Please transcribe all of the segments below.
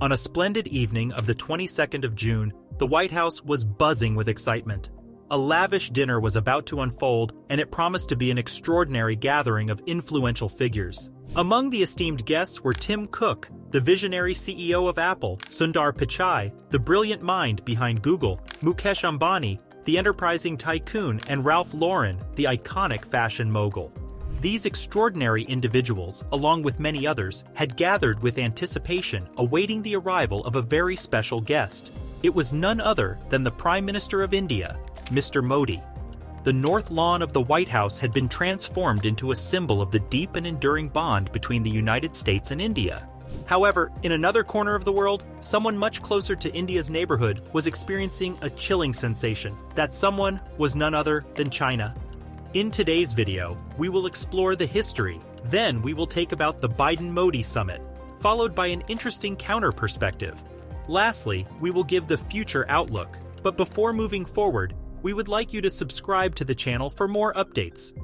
On a splendid evening of the 22nd of June, the White House was buzzing with excitement. A lavish dinner was about to unfold, and it promised to be an extraordinary gathering of influential figures. Among the esteemed guests were Tim Cook, the visionary CEO of Apple, Sundar Pichai, the brilliant mind behind Google, Mukesh Ambani, the enterprising tycoon, and Ralph Lauren, the iconic fashion mogul. These extraordinary individuals, along with many others, had gathered with anticipation, awaiting the arrival of a very special guest. It was none other than the Prime Minister of India, Mr. Modi. The North Lawn of the White House had been transformed into a symbol of the deep and enduring bond between the United States and India. However, in another corner of the world, someone much closer to India's neighborhood was experiencing a chilling sensation. That someone was none other than China. In today's video, we will explore the history. Then we will take about the Biden-Modi summit, followed by an interesting counter-perspective. Lastly, we will give the future outlook. But before moving forward, we would like you to subscribe to the channel for more updates.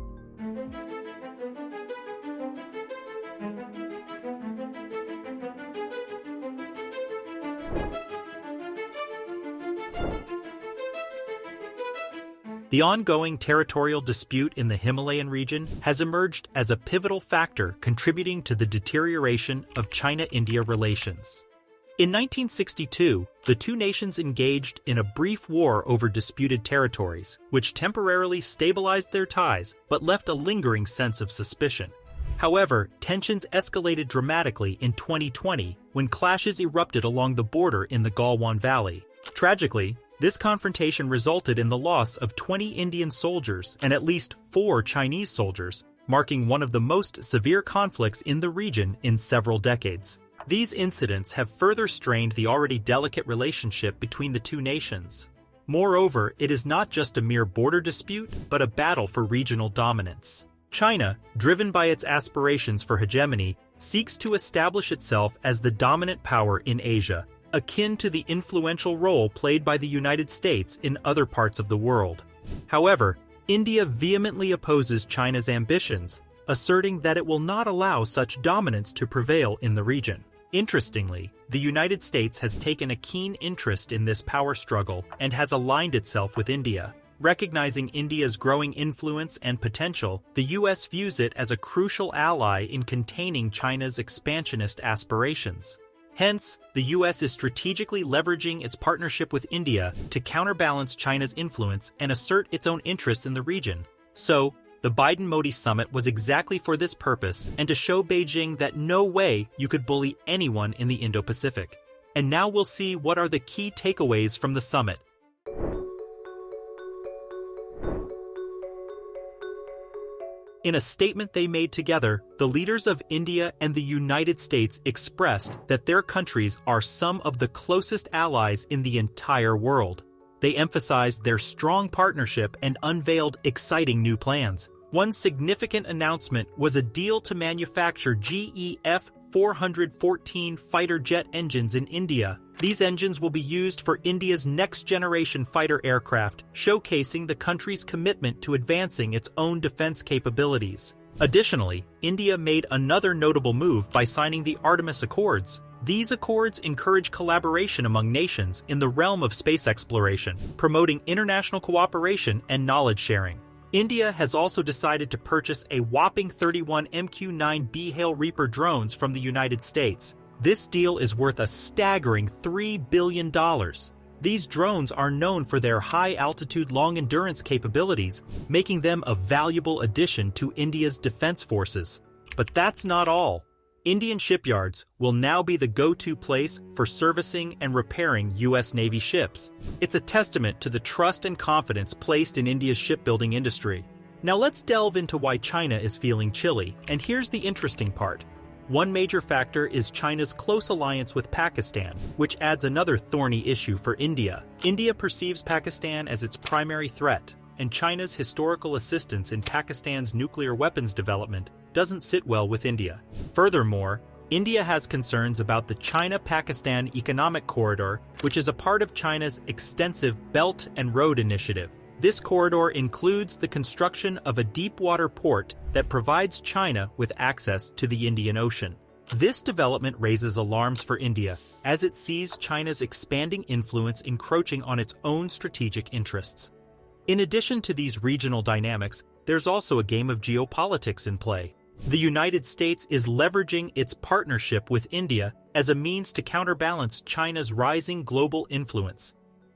The ongoing territorial dispute in the Himalayan region has emerged as a pivotal factor contributing to the deterioration of China-India relations. In 1962, the two nations engaged in a brief war over disputed territories, which temporarily stabilized their ties but left a lingering sense of suspicion. However, tensions escalated dramatically in 2020 when clashes erupted along the border in the Galwan Valley. Tragically, this confrontation resulted in the loss of 20 Indian soldiers and at least 4 Chinese soldiers, marking one of the most severe conflicts in the region in several decades. These incidents have further strained the already delicate relationship between the two nations. Moreover, it is not just a mere border dispute, but a battle for regional dominance. China, driven by its aspirations for hegemony, seeks to establish itself as the dominant power in Asia, akin to the influential role played by the United States in other parts of the world. However, India vehemently opposes China's ambitions, asserting that it will not allow such dominance to prevail in the region. Interestingly, the United States has taken a keen interest in this power struggle and has aligned itself with India. Recognizing India's growing influence and potential, the U.S. views it as a crucial ally in containing China's expansionist aspirations. Hence, the U.S. is strategically leveraging its partnership with India to counterbalance China's influence and assert its own interests in the region. So, the Biden-Modi summit was exactly for this purpose and to show Beijing that no way you could bully anyone in the Indo-Pacific. And now we'll see what are the key takeaways from the summit. In a statement they made together, the leaders of India and the United States expressed that their countries are some of the closest allies in the entire world. They emphasized their strong partnership and unveiled exciting new plans. One significant announcement was a deal to manufacture GE F-414 fighter jet engines in India. These engines will be used for India's next-generation fighter aircraft, showcasing the country's commitment to advancing its own defense capabilities. Additionally, India made another notable move by signing the Artemis Accords. These accords encourage collaboration among nations in the realm of space exploration, promoting international cooperation and knowledge sharing. India has also decided to purchase a whopping 31 MQ-9B Hail Reaper drones from the United States. This deal is worth a staggering $3 billion. These drones are known for their high-altitude long-endurance capabilities, making them a valuable addition to India's defense forces. But that's not all. Indian shipyards will now be the go-to place for servicing and repairing U.S. Navy ships. It's a testament to the trust and confidence placed in India's shipbuilding industry. Now let's delve into why China is feeling chilly, and here's the interesting part. One major factor is China's close alliance with Pakistan, which adds another thorny issue for India. India perceives Pakistan as its primary threat, and China's historical assistance in Pakistan's nuclear weapons development doesn't sit well with India. Furthermore, India has concerns about the China-Pakistan Economic Corridor, which is a part of China's extensive Belt and Road Initiative. This corridor includes the construction of a deep-water port that provides China with access to the Indian Ocean. This development raises alarms for India, as it sees China's expanding influence encroaching on its own strategic interests. In addition to these regional dynamics, there's also a game of geopolitics in play. The United States is leveraging its partnership with India as a means to counterbalance China's rising global influence.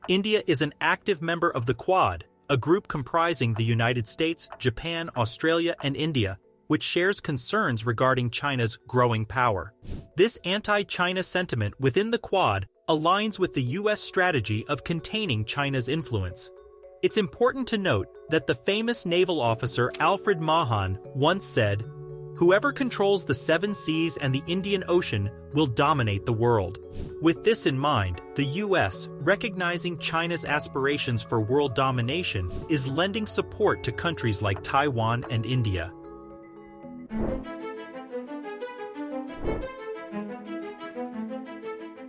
India is an active member of the Quad, a group comprising the United States, Japan, Australia, and India, which shares concerns regarding China's growing power. This anti-China sentiment within the Quad aligns with the U.S. strategy of containing China's influence. It's important to note that the famous naval officer Alfred Mahan once said, "Whoever controls the seven seas and the Indian Ocean will dominate the world." With this in mind, the U.S., recognizing China's aspirations for world domination, is lending support to countries like Taiwan and India.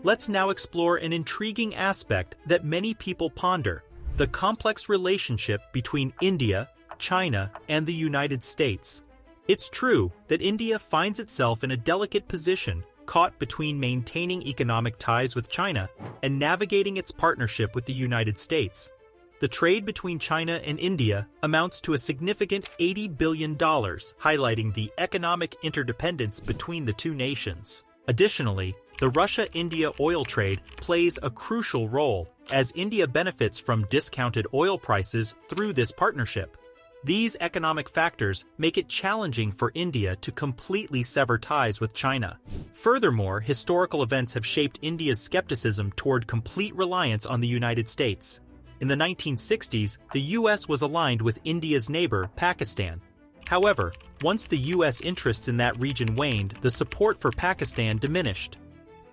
Let's now explore an intriguing aspect that many people ponder: the complex relationship between India, China, and the United States. It's true that India finds itself in a delicate position, caught between maintaining economic ties with China and navigating its partnership with the United States. The trade between China and India amounts to a significant $80 billion, highlighting the economic interdependence between the two nations. Additionally, the Russia-India oil trade plays a crucial role, as India benefits from discounted oil prices through this partnership. These economic factors make it challenging for India to completely sever ties with China. Furthermore, historical events have shaped India's skepticism toward complete reliance on the United States. In the 1960s, the U.S. was aligned with India's neighbor, Pakistan. However, once the U.S. interests in that region waned, the support for Pakistan diminished.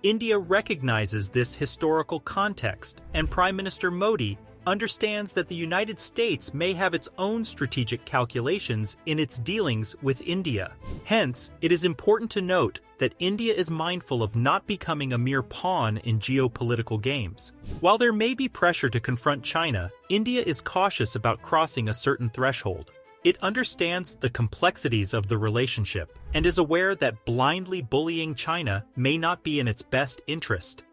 India recognizes this historical context, and Prime Minister Modi understands that the United States may have its own strategic calculations in its dealings with India. Hence, it is important to note that India is mindful of not becoming a mere pawn in geopolitical games. While there may be pressure to confront China, India is cautious about crossing a certain threshold. It understands the complexities of the relationship and is aware that blindly bullying China may not be in its best interest.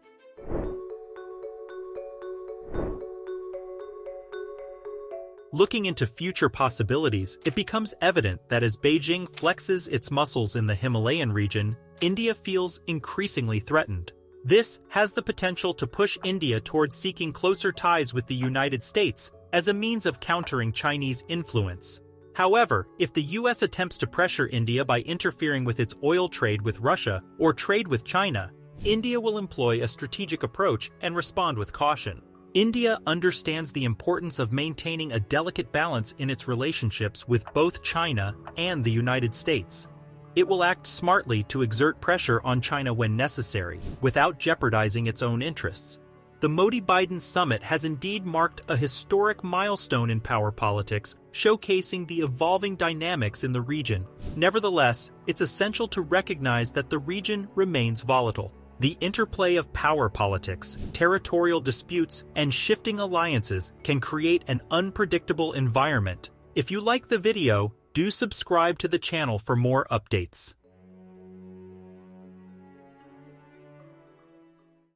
Looking into future possibilities, it becomes evident that as Beijing flexes its muscles in the Himalayan region, India feels increasingly threatened. This has the potential to push India towards seeking closer ties with the United States as a means of countering Chinese influence. However, if the U.S. attempts to pressure India by interfering with its oil trade with Russia or trade with China, India will employ a strategic approach and respond with caution. India understands the importance of maintaining a delicate balance in its relationships with both China and the United States. It will act smartly to exert pressure on China when necessary, without jeopardizing its own interests. The Modi-Biden summit has indeed marked a historic milestone in power politics, showcasing the evolving dynamics in the region. Nevertheless, it's essential to recognize that the region remains volatile. The interplay of power politics, territorial disputes, and shifting alliances can create an unpredictable environment. If you like the video, do subscribe to the channel for more updates.